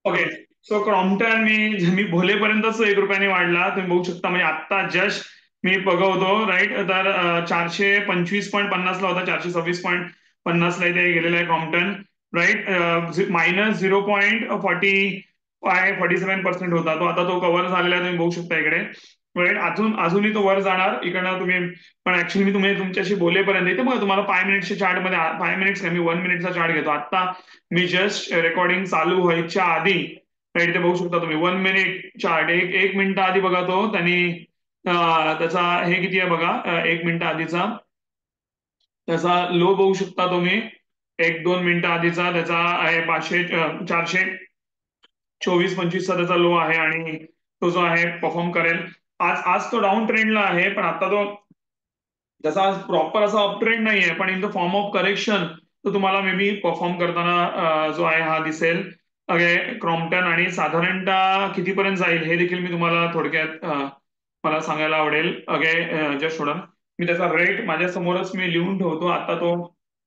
Okay. So Crompton मी भोलेपर्यंतच 1 रुपयाने वाढला. तुम्ही बघू शकता म्हणजे आता जस्ट मी बघवतो राईट. तर 425.50 ला होता, 426.50 ला इथे गेलेला आहे क्रॉम्प्टन राईट. -0.47% होता तो. आता तो कव्हर झालेला आहे, तुम्ही बघू शकता इकडे राईट. अजूनही तो वर जाणार इकडनं तुम्ही. पण ऍक्च्युली मी तुमच्याशी बोलेपर्यंत इथे बघा तुम्हाला 5 मिनिट्सच्या चार्टमध्ये 5 मिनिट्स मी 1 मिनिटचा चार्ट घेतो आता. मी जस्ट रेकॉर्डिंग चालू व्हायच्या आधी राईट ते बघू शकता तुम्ही 1 मिनिट चार्ट. एक एक मिनिट आधी बघा तो त्यांनी त्याचा हे किती आहे बघा. 1 मिनिट आधीचा त्याचा लो बघू शकता तुम्ही. 1-2 मिनिटं आधीचा त्याचा आहे 424-25चा त्याचा लो आहे आणि तो जो आहे परफॉर्म करेल. आज आज तो डाऊन ट्रेंडला आहे पण आता तो त्याचा प्रॉपर असा अप ट्रेंड नाहीये पण in the form of correction तो तुम्हाला मे बी परफॉर्म करताना जो आहे हा दिसेल. ओके क्रॉम्प्टन आणि साधारणतः कितीपर्यंत जाईल हे देखील मी तुम्हाला थोडक्यात मला सांगायला आवडेल. ओके जस्ट थोडं मी त्याचा रेट माझ्या समोरच मी लिहून ठेवतो. आता तो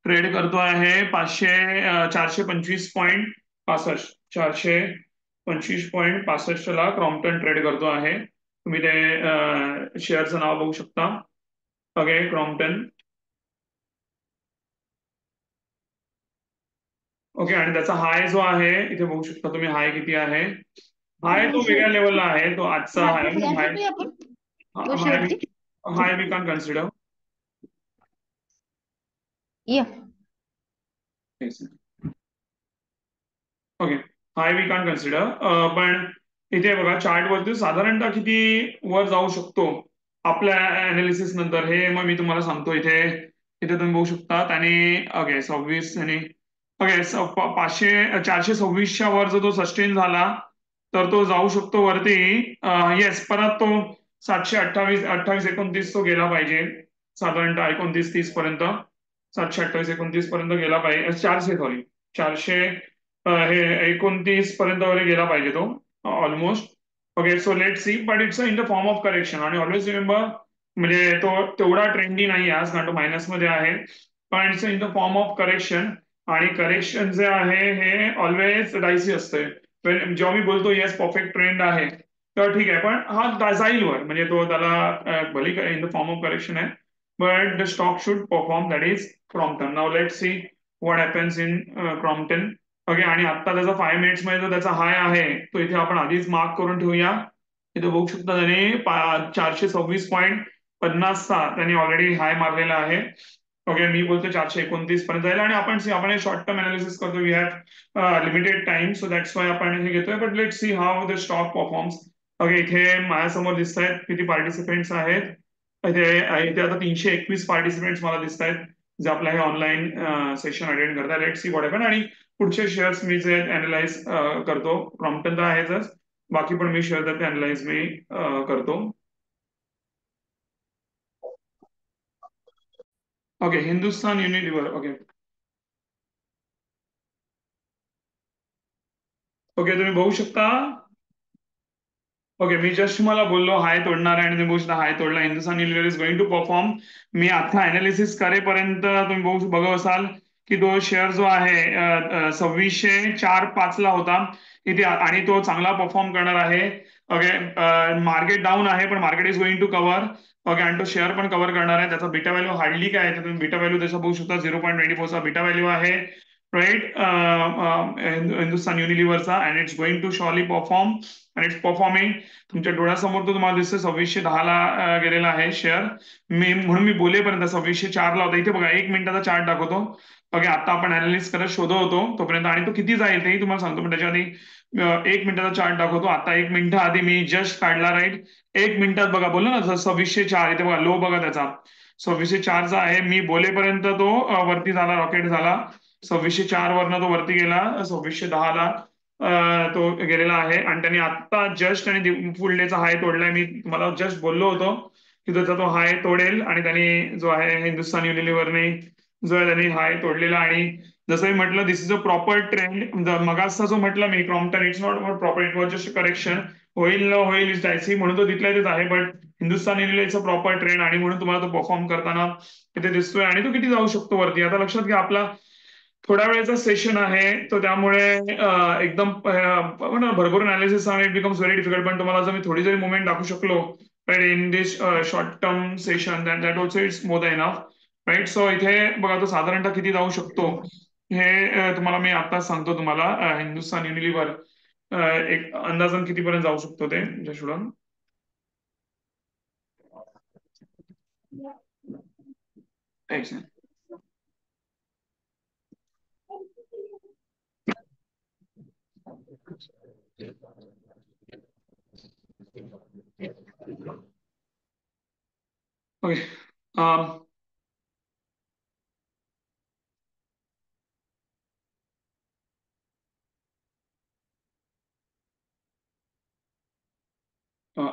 ट्रेड करतो आहे 425.65. 425.65 ला क्रॉम्प्टन ट्रेड करतो आहे. तुम्ही ते शेअरचं नाव बघू शकता. Okay Crompton. ओके आणि त्याचा हाय जो आहे इथे बघू शकता तुम्ही हाय किती आहे. हाय तो वेगळ्या लेवलला आहे. तो आजचा हाय हाय. आपण हाय गोष्टीवरती हाय वी कॅन कन्सिडर. या okay high we can consider. पण इथे बघा चार्ट वरती साधारणतः किती वर जाऊ शकतो आपल्या अनालिसिस नंतर हे मग मी तुम्हाला सांगतो. इथे इथे तुम्ही बघू शकता आणि ओके 26 आणि ओके 426च्या वर जर तो सस्टेन झाला तर तो जाऊ शकतो वरती. येस परत तो 728-29 तो गेला पाहिजे साधारणतः 29-30 पर्यंत. 728-29 पर्यंत गेला पाहिजे. 400 सॉरी 400 हे 29 पर्यंत वगैरे गेला पाहिजे तो almost. Okay so let see but it's in the form of correction आणि ऑलवेज रिमेंबर म्हणजे तो तेवढा ट्रेंडी नाही आज कारण तो मायनस मध्ये आहे. पण it's in the form of correction आणि करेक्शन जे आहे हे ऑलवेज डायसी असते. जेव्हा मी बोलतो येस परफेक्ट ट्रेंड आहे तर ठीक आहे पण हा जाईल वर म्हणजे तो त्याला भले in the form of correction आहे but the stock should perform that is Crompton. Now let see what happens in Crompton. Okay आणि आता त्याचा 5 मिनिट्स मध्ये जो त्याचा हाय आहे तो इथे आपण आधीच मार्क करून ठेवूया. इथे बघू शकता त्याने 426.50चा त्यांनी ऑलरेडी हाय मारलेला आहे. ओके मी बोलतो 429 पर्यंत जाईल आणि आपण शॉर्ट टर्म अनालिसिस करतो. We have limited time so that's why आपण हे घेतोय but let see how the stock performs. Okay इथे माझ्यासमोर दिसत आहेत किती पार्टिसिपेंट्स आहेत. इथे इथे आता 321 पार्टिसिपेंट्स मला दिसत आहेत जे आपलं हे ऑनलाईन सेशन अटेंड करतात. लेट सी व्हॉट हॅपन आणि पुढचे शेअर्स मी जे अनालाइज करतो. क्रॉम्प्टन तर आहेच बाकी पण मी शेअर ते अनालाइज मी करतो. Okay Hindustan Unilever. Okay okay तुम्ही बघू शकता. ओके मी जस्ट मला बोललो हाय तोडणार आहे आणि तुम्ही बघू शकता हाय तोडला. Hindustan Unilever is going to perform. मी आता अनालिसिस करेपर्यंत तुम्ही बघू असाल की तो शेअर जो आहे 2604.5 ला होता इथे आणि तो चांगला परफॉर्म करणार आहे. ओके मार्केट डाऊन आहे पण market is going to cover. Okay आणि तो शेअर पण कव्हर करणार आहे. त्याचा बीटा व्हॅल्यू हार्डली काय आहे तुम्ही बीटा व्हॅल्यू त्याचा बघू शकता 0.24चा बीटा व्हॅल्यू आहे राईट. हिंदुस्थान युनिलिव्हरचा and it's going to shortly perform and it's performing. तुमच्या डोळ्यासमोर तो तुम्हाला दिसतोय 2610ला गेलेला आहे शेअर. म्हणून मी बोलेपर्यंत 2604ला होता. इथे बघा 1 मिनिटाचा चार्ट दाखवतो. ओके आता आपण अनालिसिस करत शोधत होतो तोपर्यंत आणि तो किती जाईल तेही तुम्हाला सांगतो पण त्याच्या आधी 1 मिनिटाचा चार्ट दाखवतो. आता 1 मिनिट आधी मी जस्ट काढला राईट. 1 मिनिटात बघा बोललो ना 2604 इथे बघा लो बघा त्याचा 2604चा आहे. मी बोलेपर्यंत तो वरती झाला रॉकेट झाला. 2604 वरनं तो वरती गेला 2610ला तो गेलेला आहे आणि त्यांनी आता जस्ट आणि फुल डेचा हाय तोडलाय. मी तुम्हाला जस्ट बोललो होतो की त्याचा तो हाय तोडेल आणि त्यांनी जो आहे हिंदुस्थान युनिलिव्हरने जो आहे त्यांनी हाय तोडलेला आणि जसं मी म्हटलं this is a proper trend. मगाचा जो म्हटलं मी Crompton it's not proper it was just correction. होईल न होईल इज डायसी म्हणून तो तिथल्या तिथेच आहे बट हिंदुस्थान युनिलिव्हरचा प्रॉपर ट्रेंड आणि म्हणून तुम्हाला तो परफॉर्म करताना तिथे दिसतोय आणि तो किती जाऊ शकतो वरती. आता लक्षात घ्या आपला थोड्या वेळेचा सेशन आहे तो त्यामुळे एकदम भरपूर अनालिसिस आणि इट बिकम्स व्हेरी डिफिकल्ट. पण तुम्हाला जर मी थोडी जरी मुवमेंट दाखवू शकलो right in this short term session that also it's more than enough right. So इथे बघा तो साधारणतः किती जाऊ शकतो हे तुम्हाला मी आता सांगतो तुम्हाला. हिंदुस्थान युनिलिव्हर एक अंदाजन कितीपर्यंत जाऊ शकतो ते जशुडन. एक ओके.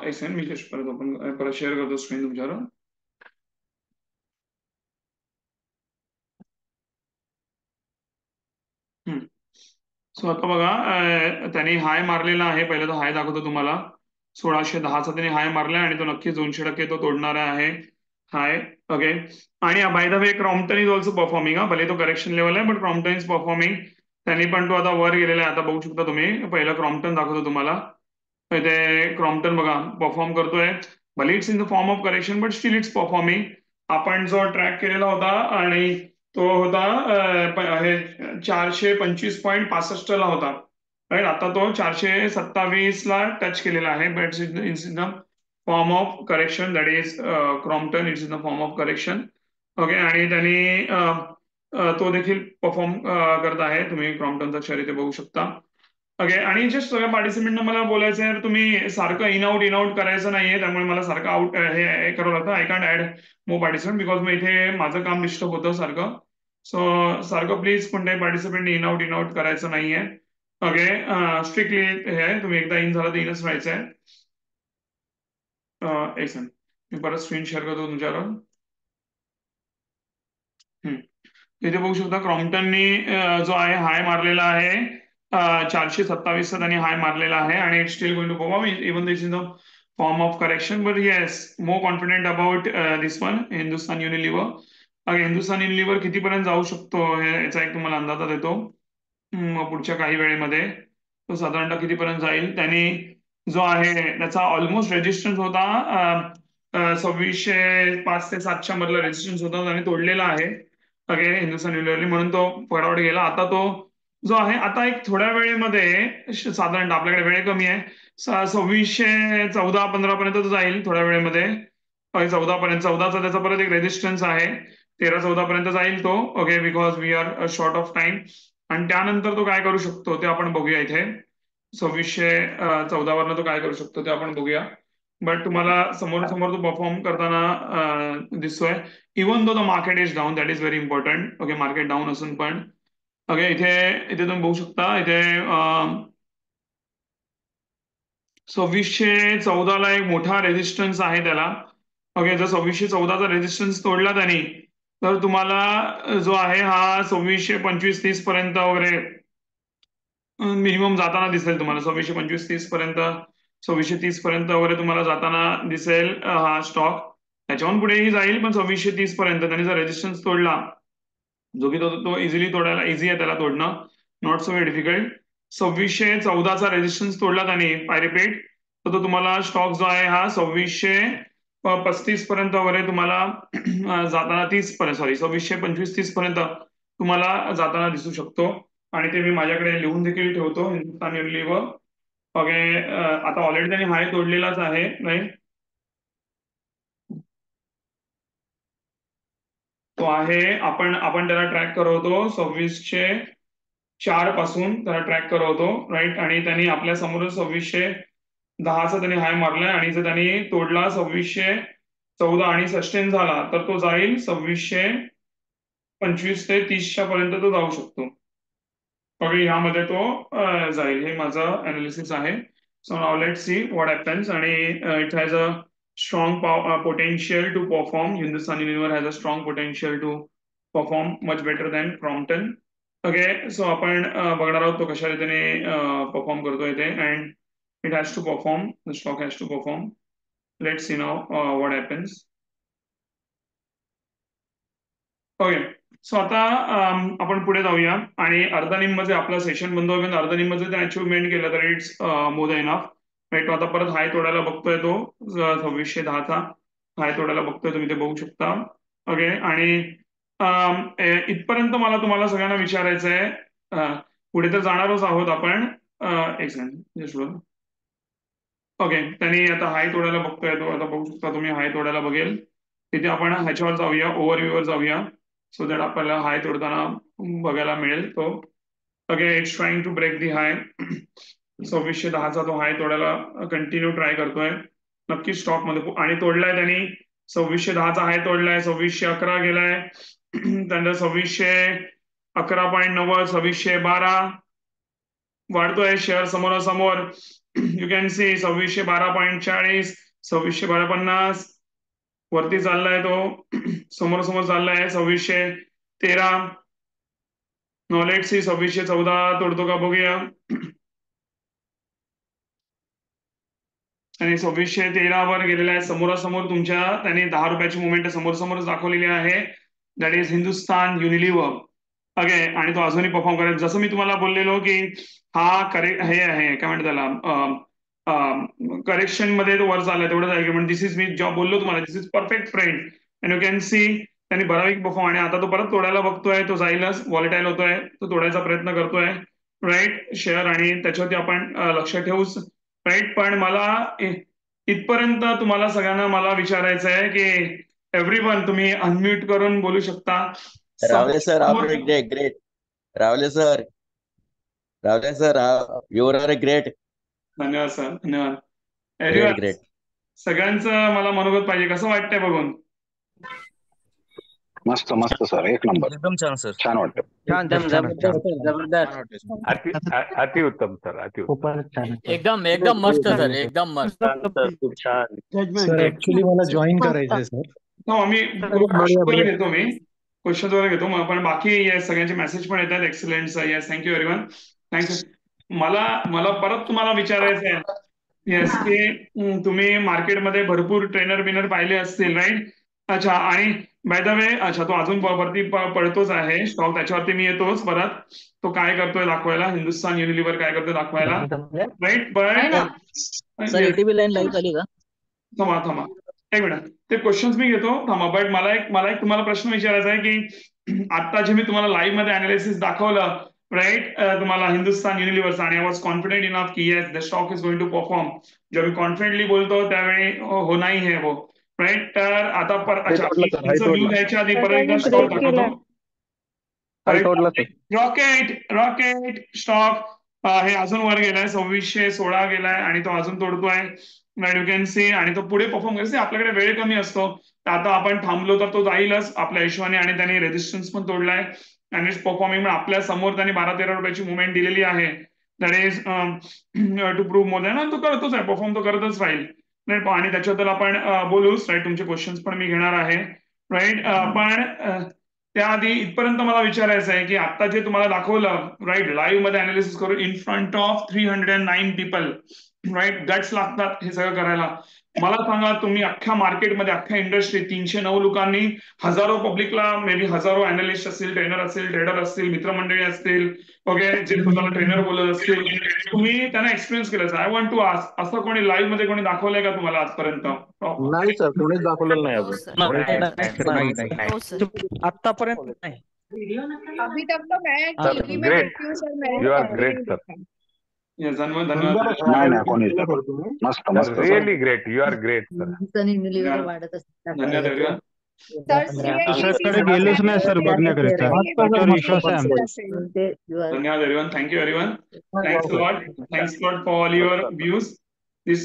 एक सेकंड मी जस्ट परत ओपन परत शेअर करतो स्क्रीन तुमच्यावर. सो आता बघा त्यांनी हाय मारलेला आहे. पहिला तो हाय दाखवतो तुम्हाला 1610चा त्यांनी हाय मारलाय आणि तो नक्कीच 200% तो तोडणारा आहे हाय. ओके. आणि by the way Crompton is also performing. भले तो करेक्शन लेवल आहे बट क्रॉम्प्टन इज परफॉर्मिंग. त्यांनी पण तो आता वर गेलेला आहे. आता बघू शकता तुम्ही. पहिला क्रॉम्प्टन दाखवतो तुम्हाला. इथे क्रॉम्प्टन बघा परफॉर्म करतोय. भले it's in the form of correction but still it's performing. आपण जो ट्रॅक केलेला होता आणि तो होता हे 425.65 ला होता राईट. आता तो 427 ला टच केलेला आहे. But it's in the form of correction that is Crompton. It's in the form of correction. Okay. आणि त्यांनी तो देखील परफॉर्म करत आहे. तुम्ही क्रॉम्प्टनचा शेअर इथे बघू शकता. ओके. आणि जस्ट सगळ्या पार्टिसिपेंटना मला बोलायचं आहे तुम्ही सारखं इन आउट करायचं नाहीये. त्यामुळे मला सारखं आउट हे करावं लागतं. I can't add more participant because मग इथे माझं काम डिस्टर्ब होतं सारखं. सो सारखं प्लीज कोणत्याही पार्टिसिपेंट इन आउट करायचं नाहीये. ओके. स्ट्रिक्टली हे आहे तुम्ही एकदा इन झालं तर इनच राहायचं आहे. एक सेकंड मी परत स्क्रीन शेअर करतो तुमच्यावर. इथे बघू शकता क्रॉम्प्टननी जो आहे हाय मारलेला आहे 427चा त्यांनी हाय मारलेला आहे आणि it still going to perform even this is the form of correction. But yes more confident about this one Hindustan Unilever. Hindustan Unilever कितीपर्यंत जाऊ शकतो याचा एक तुम्हाला अंदाजा देतो. पुढच्या काही वेळेमध्ये तो साधारणतः कितीपर्यंत जाईल. त्यांनी जो आहे त्याचा ऑलमोस्ट रेजिस्टन्स होता 2605 ते 700 मधला रेजिस्टन्स होता त्याने तोडलेला आहे. ओके. हिंदुस्थान युनिलिव्हरने म्हणून तो फटाफट गेला. आता तो जो आहे आता एक थोड्या वेळेमध्ये साधारणतः आपल्याकडे वेळ कमी आहे 2614-15 पर्यंत तो जाईल थोड्या वेळेमध्ये. 14 पर्यंत 14चा त्याचा परत एक रेजिस्टन्स आहे. 13-14 पर्यंत जाईल तो. Okay. Because we are short of time. आणि त्यानंतर तो काय करू शकतो ते आपण बघूया इथे. 2614 वरनं तो काय करू शकतो ते आपण बघूया. बट तुम्हाला समोर समोर तो परफॉर्म करताना दिसतोय. Even though the market is down that is very important. Okay. Market down असून पण ओके इथे इथे तुम्ही बघू शकता इथे 2614ला एक मोठा रेजिस्टन्स आहे त्याला. ओके. जर 2614चा रेजिस्टन्स तोडला त्यांनी तर तुम्हाला जो आहे हा 2625-30 पर्यंत वगैरे मिनिमम जाताना दिसेल तुम्हाला. 2625-30 पर्यंत 2630 पर्यंत वगैरे तुम्हाला जाताना दिसेल हा स्टॉक. त्याच्याहून पुढेही जाईल पण 2630 पर्यंत त्यांनी जर रेजिस्टन्स तोडला जो की तो इझिली तोडायला इझी आहे त्याला तोडणं. Not so very difficult. 2614चा रेजिस्टन्स तोडला त्यांनी आय रिपीट तर तो तुम्हाला स्टॉक जो आहे हा 2635 पर्यंत वगैरे तुम्हाला जाताना 30 पर्यंत सॉरी 2625-30 पर्यंत तुम्हाला जाताना दिसू शकतो. आणि ते मी माझ्याकडे लिहून देखील ठेवतो हिंदुस्थान युनिलिव्हर. ओके. आता ऑलरेडी त्यांनी हाय तोडलेलाच आहे राईट. तो आहे आपण आपण त्याला ट्रॅक करवतो 2604 पासून त्याला ट्रॅक करवतो राईट. आणि त्यांनी आपल्या समोर 2610चा त्यांनी हाय मारलाय आणि जर त्यांनी तोडला 2614 आणि सस्टेन झाला तर तो जाईल 2625 ते 30च्या पर्यंत तो जाऊ शकतो. ओके. ह्यामध्ये तो जाईल. हे माझं अनालिसिस आहे. So now let see what happens. आणि it has a strong potential to perform. Hindustan Unilever has a strong potential to perform much better than Crompton. Okay. So आपण बघणार आहोत तो कशा रीतीने परफॉर्म करतोय ते. And it has to perform. The stock has to perform. Let see now what happens. Okay. So आता आपण पुढे जाऊया आणि अर्धनिम्मचे आपलं सेशन बंद होईल, अर्धनिम्मचे जर अचिव्हमेंट केलं तर it's more than enough. Right, आता परत हाय तोडायला बघतोय तो 2610चा हाय तोडायला बघतोय, तुम्ही ते बघू शकता. ओके, आणि इथपर्यंत मला तुम्हाला सगळ्यांना विचारायचं आहे, पुढे तर जाणारच आहोत आपण. एक सेकंड. ओके, त्यांनी आता हाय तोडायला बघतोय तो, आता बघू शकता तुम्ही हाय तोडायला बघेल. तिथे आपण ह्याच्यावर जाऊया, ओव्हरव्ह्यूवर जाऊया, सो दॅट आपल्याला हाय तोडताना बघायला मिळेल तो. Okay, it's trying to break the high. 2610चा तो हाय तोडायला कंटिन्यू ट्राय करतोय नक्की स्टॉक मध्ये, आणि तोडलाय त्यांनी. 2610चा हाय तोडलाय, 2611 गेलाय, त्यानंतर 2611.90, 2612 वाढतोय शेअर समोरासमोर. यू कॅन सी 2612.40, 2612.50 वरती चाललाय तो, समोर चाललाय 2613. नॉलेज सी 2614 तोडतो का बघूया. आणि 2613 वर गेलेला आहे समोरासमोर तुमच्या, त्यांनी 10 रुपयाची मुवमेंट समोर दाखवलेली आहे. That is Hindustan Unilever. Okay, आणि तो अजूनही परफॉर्म करेल. जसं मी तुम्हाला बोललेलो की हा करेक्ट हे आहे, काय म्हणतात त्याला, करेक्शन मध्ये तो वर चाललाय तेवढंच आहे. म्हणजे दिस इज, मी जेव्हा बोललो तुम्हाला, this is perfect friend. And you can see त्यांनी बरापैकी परफॉर्म, आणि आता तो परत तोडायला बघतोय, तो जाईलच, व्हॉलेटाईल होतोय, तो तोडायचा प्रयत्न करतोय. राईट, शेअर, आणि त्याच्यावरती आपण लक्ष ठेवूच. राईट, पण मला इथपर्यंत तुम्हाला सगळ्यांना मला विचारायचं आहे की एव्हरीवन तुम्ही अनम्यूट करून बोलू शकता. रावले सर, आप ग्रेट. रावले sir, you are a great. धन्यवाद सर, धन्यवाद. Great great. सगळ्यांचं मला मनोगत पाहिजे, कसं वाटतंय बघून? मस्त मस्त सर, एक नंबर, एकदम छान सर, छान वाटतं. जबरदस्त. अतिउत्तम सर, अतिउत्तम. एकदम मस्त सर, एकदम मस्त. खूप छान. सर ऍक्च्युली मला जॉईन करायचंय सर. मी घेतो, मी क्वेश्चन वगैरे घेतो, पण बाकी सगळ्यांचे मेसेज पण येतात. Excellent sir, yes, thank you everyone, thanks. मला परत तुम्हाला विचारायचं आहे, येस, की तुम्ही मार्केटमध्ये भरपूर ट्रेनर बिनर पाहिले असतील, राईट? अच्छा, आणि बाय द वे, अच्छा, तो अजून वरती पडतोच आहे स्टॉक, त्याच्यावरती मी येतोच परत. तो काय करतोय दाखवायला, हिंदुस्तान युनिलिव्हर काय करतोय दाखवायला, right? Sir ATB line live आली का? थांबा एक मिनिट, ते क्वेश्चन्स मी घेतो, थांबा. बट मला एक तुम्हाला प्रश्न विचारायचा आहे की आता जे मी तुम्हाला लाईव्ह मध्ये अनालिसिस दाखवलं, राईट, तुम्हाला हिंदुस्तान युनिलिव्हरचा, आणि आय वॉज कॉन्फिडेंट इनफ की yes the stock is going to perform. जेव्हा मी कॉन्फिडेंटली बोलतो त्यावेळी हो नाही है वो, राईट? तर आता अच्छा, व्ह्यू घ्यायच्या आधी परत एकदा स्टॉक दाखवतो. रॉकेट स्टॉक हे अजून वर गेलाय, 2616 गेलाय, आणि तो अजून तोडतोय, यू कॅन सी, आणि तो पुढे परफॉर्म करतो. आपल्याकडे वेळ कमी असतो, तर आता आपण थांबलो तर तो जाईलच आपल्या हिशोबाने, आणि त्याने रेजिस्टन्स पण तोडलाय, आणि इट्स परफॉर्मिंग. आपल्या समोर त्यांनी 12-13 रुपयाची मुवमेंट दिलेली आहे. That is to prove more than, तो करतोच आहे, परफॉर्म तो करतच राहील, राईट? आणि त्याच्याबद्दल आपण बोलूच, राईट? तुमचे क्वेश्चन्स पण मी घेणार आहे, राईट? पण त्याआधी इथपर्यंत मला विचारायचं आहे की आता जे तुम्हाला दाखवलं, राईट, लाईव्ह मध्ये अनालिसिस करून in front of 309 people, right? Guts लागतात हे सगळं करायला. मला सांगा, तुम्ही अख्ख्या मार्केटमध्ये, अख्ख्या इंडस्ट्री 309 लोकांनी, हजारो पब्लिकला, मे बी हजारो अनालिस्ट असतील, ट्रेनर असतील, ट्रेडर असतील, मित्रमंडळी असतील, ओके, जे स्वतःला ट्रेनर बोलत असतील, तुम्ही त्यांना एक्सपिरियन्स केलं. आय वॉन्ट टू आस्क, असं कोणी लाईव्ह मध्ये कोणी दाखवलंय का तुम्हाला आजपर्यंत? नाही सर, कोणीच दाखवलेलं नाही आतापर्यंत नाही. अभी तक तो मैं टीवी में देखती हूँ सर, मैंने यू तो आर कभी ग्रेट नहीं सर. देखा. धन्यवाद. नाही कोणीच नाही. मस्त मस्त sir. Really great, you are great sir. धन्यवाद एव्हरीवन. सर दुसऱ्याकडे गेलोच नाही सर बघण्याकरिता. विश्वास आहे आमचा. धन्यवाद everyone, thank you everyone, thanks lot for all your views. This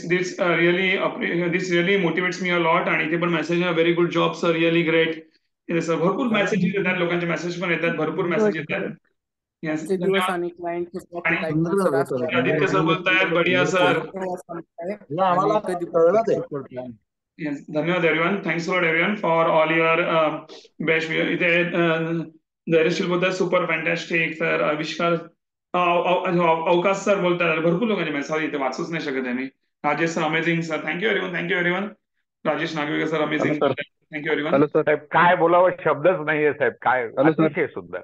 really motivates me a lot, आणि ते पण मेसेज आहे, very good job sir, really great. भरपूर मेसेजेस येतात, लोकांचे मेसेज पण येतात, भरपूर मेसेज येतात. आदित्य सर बोलतायत, बढिया सर. धन्यवाद everyone, thanks lot everyone for all your best. इथे धैर्यशील बोलतात, सुपर फॅन्टॅस्टिक सर. आविष्कार, अवकाश सर बोलतात, भरपूर लोकांचे मेसेज इथे वाचूच नाही शकत आहे मी. Rajesh sir, amazing sir, thank you everyone, thank you everyone. Rajesh Nagvekar sir, amazing. Thank you everyone. Hello sir. साहेब काय बोलावं शब्दच नाहीये साहेब. काय हॅलो सर. अतिशय सुंदर.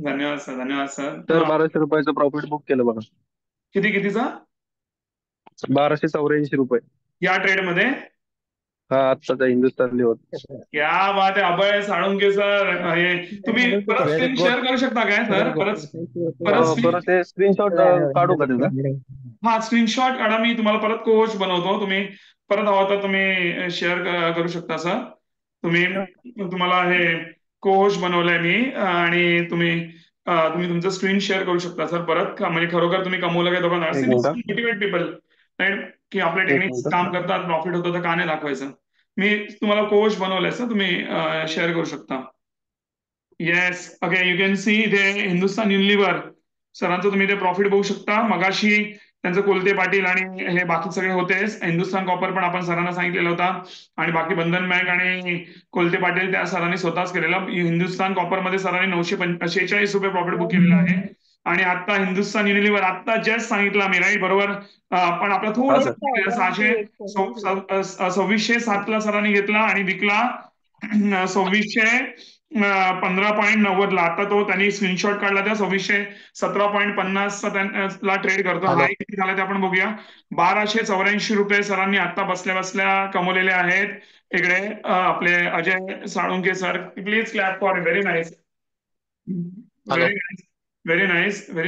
धन्यवाद सर, धन्यवाद सर. सर 1200 रुपयाचं प्रॉफिट बुक केलं बघा. कितीचा? 1284 रुपये. या ट्रेड मध्ये? हा आत्ताचा हिंदुस्थान लिव्हर. क्या बात आहे अभय साळुंके सर. हे तुम्ही परत स्क्रीन शेअर करू शकता काय सर? परत ते स्क्रीनशॉट काढू का त्याचा? हा स्क्रीनशॉट काढा. मी तुम्हाला परत कोच बनवतो. तुम्ही परत हवा तर तुम्ही शेअर करू शकता सर. तुम्हाला हे कोच बनवलंय मी आणि तुम्ही तुमचं स्क्रीन शेअर करू शकता सर परत. म्हणजे खरोखर तुम्ही कमवलं काय दोघांना मोटिवेट पीपल राईट की आपले टेक्निक्स काम करतात, प्रॉफिट होतं तर का नाही दाखवायचं. मी तुम्हाला कोच बनवलंय सर, तुम्ही शेअर करू शकता. Yes okay you can C इथे हिंदुस्थान युनिलिव्हर सरांचं तुम्ही इथे प्रॉफिट बघू शकता. मगाशी त्यांचं कोलते पाटील आणि हे बाकी सगळे होतेच. हिंदुस्थान कॉपर पण आपण सरांना सांगितलेला होता आणि बाकी बंधन बँक आणि कोलते पाटील त्या सरांनी स्वतःच केलेला. हिंदुस्थान कॉपरमध्ये सरांनी 946 रुपये प्रॉफिट बुक केलेला आहे. आणि आता हिंदुस्थान युनिलिव्हर आता जस्ट सांगितलं मी राईट बरोबर. पण आपला थोडं 2607 सरांनी घेतला आणि विकला 2615.90 ला. आता तो त्यांनी स्क्रीनशॉट काढला त्या 2617.50 ला ट्रेड करतो. हाय किती झाला ते आपण बघूया. 1284 रुपये सरांनी आता बसल्या बसल्या कमवलेले आहेत. इकडे आपले Ajay Salunke sir, please clap for very nice, very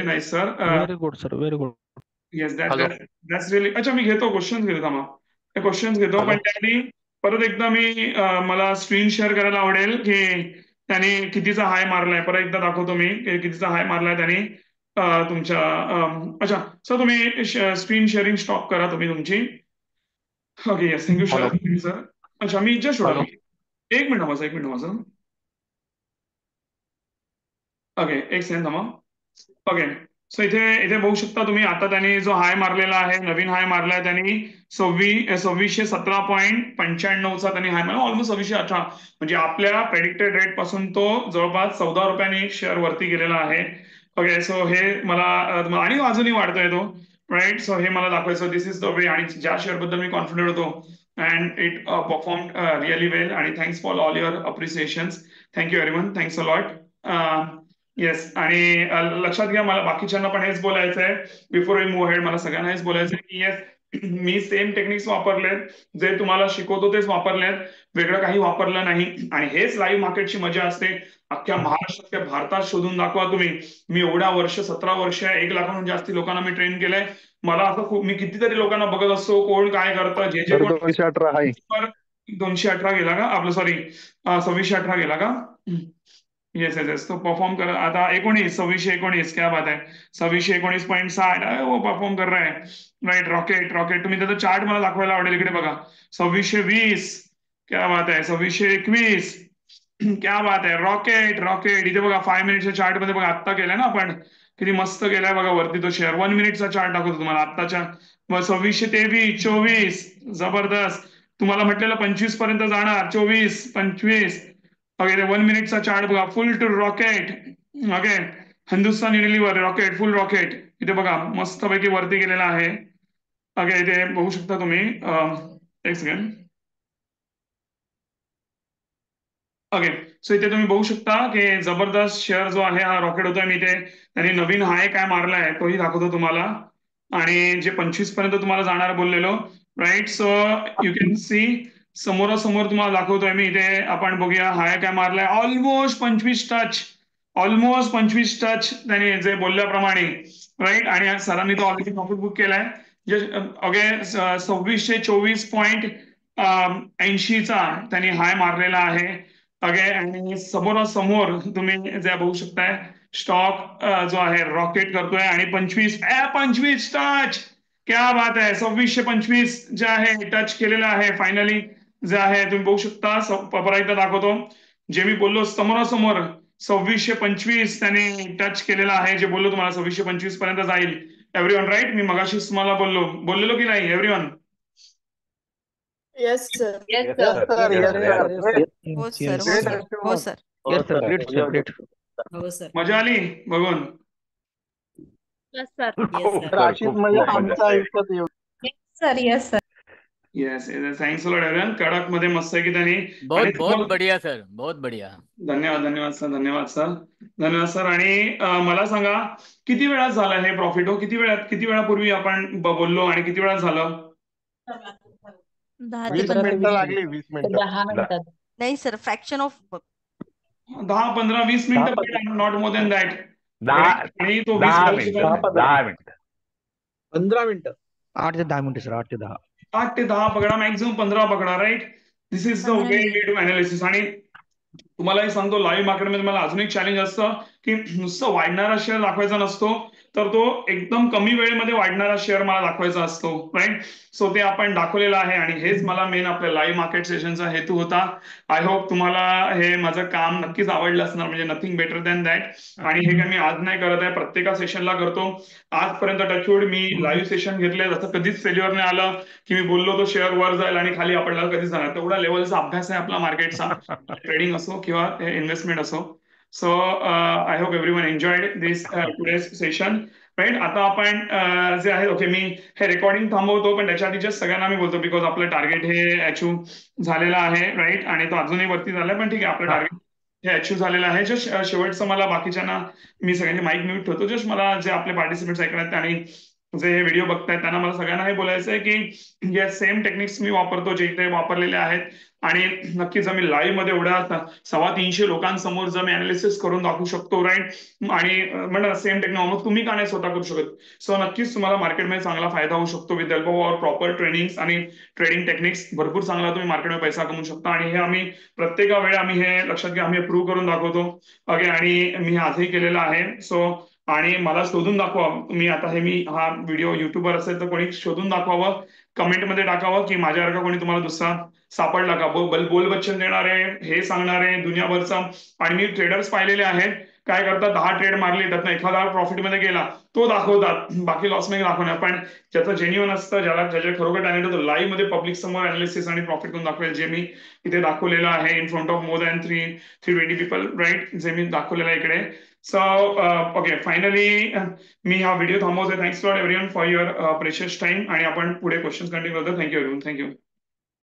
nice sir. Very good sir, very good. Yes that's really. अच्छा मी घेतो क्वेश्चन घेतो थांबा. क्वेश्चन घेतो पण त्याआधी परत एकदा मला स्क्रीन शेअर करायला आवडेल की त्याने कितीचा हाय मारलाय. परत एकदा दाखवतो मी कितीचा हाय मारलाय त्याने तुमच्या. अच्छा सर तुम्ही स्क्रीन शेअरिंग स्टॉप करा तुम्ही तुमची. Okay yes thank you sir. अच्छा मी जस्ट एक मिनिट माझं. ओके एक सेकंड थांबा. ओके सो इथे बघू शकता तुम्ही आता त्यांनी जो हाय मारलेला आहे, नवीन हाय मारलाय त्यांनी 2617.95 त्यांनी हाय मारला. ऑलमोस्ट 2618 म्हणजे आपल्या प्रेडिक्टेड रेट पासून तो जवळपास 14 रुपयांनी शेअर वरती गेलेला आहे. ओके सो हे मला आणि अजूनही वाढतोय तो राईट. सो हे मला दाखवायचं दिस इज द वे. आणि ज्या शेअर बद्दल मी कॉन्फिडंट होतो अँड इट परफॉर्म रिअली वेल. आणि thanks for all your appreciation. Thank you everyone, thanks a lot. Yes आणि लक्षात घ्या मला बाकीच्यांना पण हेच बोलायचं आहे. बिफोर वी मूव्ह हेड मला सगळ्यांना हेच बोलायचं आहे की येस मी सेम टेक्निक्स वापरलेत, जे तुम्हाला शिकवतो तेच वापरलेत, वेगळं काही वापरलं नाही. आणि हेच लाईव्ह मार्केटची मजा असते. अख्ख्या महाराष्ट्रात भारतात शोधून दाखवा तुम्ही. मी एवढ्या वर्ष 17 वर्ष 1 लाखाहून जास्ती लोकांना मी ट्रेन केलंय. मला असं मी कितीतरी लोकांना बघत असतो कोण काय करतं. जे 218 आहे. 218 गेला का आपलं, सॉरी 2618 गेला का. येस तो परफॉर्म कर आता 2619. क्या बात आहे. 2619.60 वो परफॉर्म कर रहा है राईट. रॉकेट तुम्ही त्याचा चार्ट मला दाखवायला आवडेल. इकडे बघा 2620. क्या बात आहे. 2621. क्या बात आहे. रॉकेट इथे बघा 5 मिनिटच्या चार्ट मध्ये बघा. आत्ता केलाय ना आपण, किती मस्त केलाय बघा वरती तो शेअर. 1 मिनिटचा चार्ट दाखवतो तुम्हाला आत्ताच्या. 2623 24 जबरदस्त. तुम्हाला म्हटलेलं 25 पर्यंत जाणार, 24 25. ओके 1 मिनिटचा चार्ट बघा. Full to rocket. Okay Hindustan Unilever rocket, full rocket. इथे बघा मस्तपैकी वरती गेलेला आहे. ओके इथे बघू शकता तुम्ही. एक सेकंड. ओके सो इथे तुम्ही बघू शकता की जबरदस्त शेअर जो आहे हा रॉकेट होतोय. मी इथे त्यांनी नवीन हाय काय मारलाय तोही दाखवतो तुम्हाला. आणि जे 25 पर्यंत तुम्हाला जाणार बोललेलो right. So you can see समोरासमोर तुम्हाला दाखवतोय मी. इथे आपण बघूया हाय काय मारलाय. ऑलमोस्ट 25 टच त्यांनी जे बोलल्याप्रमाणे राईट. आणि सरांनी तो ऑलरेडी प्रॉफिट बुक केलाय. ओके 2624.80चा त्यांनी हाय मारलेला आहे. ओके आणि समोरासमोर तुम्ही जे बघू शकताय स्टॉक जो आहे रॉकेट करतोय. आणि 25 टच. क्या बात आहे. 2625 जे आहे टच केलेलं आहे फायनली जे आहे. तुम्ही बघू शकता. परत एकदा दाखवतो जे मी बोललो समोरासमोर 2625 त्यांनी टच केलेला आहे. जे बोललो तुम्हाला 2625 पर्यंत जाईल. Everyone right. मी मगाशीच तुम्हाला बोललेलो की नाही एव्हरीवन. Yes sir. हो सर. मजा आली बघून. सर खूप मजा. Yes sir. Yes thanks lot everyone. कडक मध्ये मस्त आहे की त्यांनी बहुत बहुत बढ़िया सर, बहुत बढ़िया. धन्यवाद धन्यवाद सर धन्यवाद सर धन्यवाद सर. आणि मला सांगा किती वेळात झालं हे प्रॉफिट हो? किती वेळापूर्वी आपण बोललो आणि किती वेळात झालं? 10 ते 15 मिनिटं लागली, 20 मिनिटं. 10 मिनिटात. नाही सर, फ्रॅक्शन ऑफ 10, 15, 20 मिनिटं, नॉट मोर दॅन दॅट. 10 आणि तो 10 मिनिटं 10 मिनिटं 15 मिनिटं. 8 ते 10 मिनिटं सर, 8 ते 10. 8 ते 10 पकडा, मॅक्झिमम 15 पकडा, right. This is the way we do analysis. आणि तुम्हाला हे सांगतो, लाईव्ह मार्केटमध्ये मला अजून एक चॅलेंज असतं की नुसतं वाढणारा शेअर दाखवायचा नसतो, तर तो एकदम कमी वेळेमध्ये वाढणारा शेअर मला दाखवायचा असतो, राईट. सो ते आपण दाखवलेलं आहे आणि हेच मला मेन आपल्या लाईव्ह मार्केट सेशनचा हेतू होता. आय होप तुम्हाला हे माझं काम नक्कीच आवडलं असणार, म्हणजे नथिंग बेटर दॅन दॅट. आणि हे काय मी आज नाही करत आहे, प्रत्येका सेशनला करतो. आजपर्यंत टचवूड मी लाईव्ह सेशन घेतले, जसं कधीच फेल्युअर नाही आलं की मी बोललो तो शेअर वर जाईल आणि खाली आपल्याला कधीच जाणार. तेवढा लेवलचा अभ्यास आहे आपला मार्केटचा, ट्रेडिंग असो किंवा इन्व्हेस्टमेंट असो. So I hope everyone enjoyed this today's session, right. आता आपण जे आहे, ओके, मी हे रेकॉर्डिंग थांबवतो, पण त्याच्या आधी जस्ट सगळ्यांना मी बोलतो, बिकॉज आपलं टार्गेट हे अचीव झालेलं आहे, राईट. आणि तो अजूनही वरती झालाय, पण ठीक आहे, आपलं टार्गेट हे अचीव झालेलं आहे. जस्ट शेवटचं मला बाकीच्यांना, मी सगळ्यांचे माईक म्यूट ठेवतो, जस्ट मला जे आपले पार्टिसिपेंट्स ऐकण्यात आणि जे हे व्हिडिओ बघतायत त्यांना मला सगळ्यांना हे बोलायचं आहे की या सेम टेक्निक्स मी वापरतो जे इथे वापरलेले आहेत. आणि नक्कीच आम्ही लाईव्ह मध्ये एवढ्या 350 लोकांसमोर जर मी अनालिसिस करून दाखवू शकतो, राईट. आणि म्हणा सेम टेक्निक तुम्ही का नाही स्वतः करू शकत? सो नक्कीच तुम्हाला मार्केटमध्ये चांगला फायदा होऊ शकतो with help of proper training आणि ट्रेडिंग टेक्निक्स. भरपूर चांगला तुम्ही मार्केटमध्ये पैसा कमवू शकता. आणि हे आम्ही प्रत्येक वेळी आम्ही हे लक्षात घ्या, आम्ही प्रूव्ह करून दाखवतो, ओके. आणि मी आजही केलेलं आहे. सो आणि मला शोधून दाखवा, मी आता हे मी हा व्हिडिओ युट्यूबवर असेल तर कोणी शोधून दाखवावं, कमेंटमध्ये टाकावं की माझ्यासारखा कोणी तुम्हाला दुसरा सापडला का, बोल बच्चन देणारे, हे सांगणारे दुनियाभरचा. आणि मी ट्रेडर्स पाहिलेले आहेत, काय करतात, 10 ट्रेड मारले, त्यातनं एखादा प्रॉफिटमध्ये गेला तो दाखवतात, बाकी लॉस नाही दाखवणार. पण ज्याचं जेन्युअन असतं, ज्याच्या खरोखर टॅलेंट होतं, लाईव्ह मध्ये पब्लिक समोर अनालिसिस आणि प्रॉफिट करून दाखवेल, जे मी इथे दाखवलेलं आहे in front of more than 320 people, right, जे मी दाखवलेलं आहे इकडे. सो ओके, फायनली मी हा व्हिडिओ थांबवतोय. Thanks lot everyone for your precious time. आणि आपण पुढे क्वेश्चन कंटिन्यू करतो. Thank you everyone, thank you.